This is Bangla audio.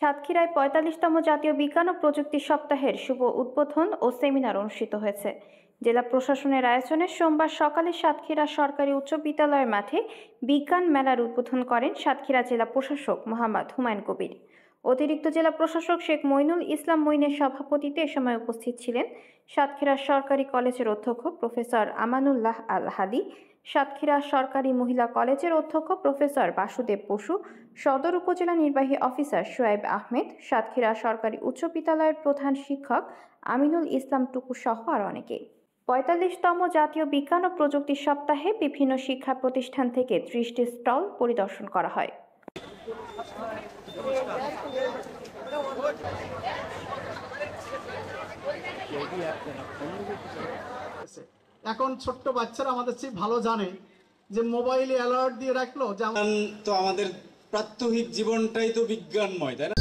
সাতক্ষীরায় ৪৫তম জাতীয় বিজ্ঞান ও প্রযুক্তি সপ্তাহের শুভ উদ্বোধন ও সেমিনার অনুষ্ঠিত হয়েছে। জেলা প্রশাসনের আয়োজনে সোমবার সকালে সাতক্ষীরা সরকারি উচ্চ বিদ্যালয়ের মাঠে বিজ্ঞান মেলার উদ্বোধন করেন সাতক্ষীরা জেলা প্রশাসক মোহাম্মদ হুমায়ুন কবির। অতিরিক্ত জেলা প্রশাসক শেখ মইনুল ইসলাম মইনের সভাপতিত্বে এ সময় উপস্থিত ছিলেন সাতক্ষীরা সরকারি কলেজের অধ্যক্ষ প্রফেসর আমানুল্লাহ আল হাদি, সাতক্ষীরা সরকারি মহিলা কলেজের অধ্যক্ষ প্রফেসর বাসুদেব বসু, সদর উপজেলা নির্বাহী অফিসার শোয়েব আহমেদ, সাতক্ষীরা সরকারি উচ্চ বিদ্যালয়ের প্রধান শিক্ষক আমিনুল ইসলাম টুকু সহ আর অনেকে। ৪৫তম জাতীয় বিজ্ঞান ও প্রযুক্তি সপ্তাহে বিভিন্ন শিক্ষা প্রতিষ্ঠান থেকে ৩০টি স্টল পরিদর্শন করা হয়। এখন ছোট্ট বাচ্চারা আমাদের চেয়ে ভালো জানে যে মোবাইলে অ্যালার্ট দিয়ে রাখলো যে তো আমাদের প্রাত্যহিক জীবনটাই তো বিজ্ঞানময়, তাই না?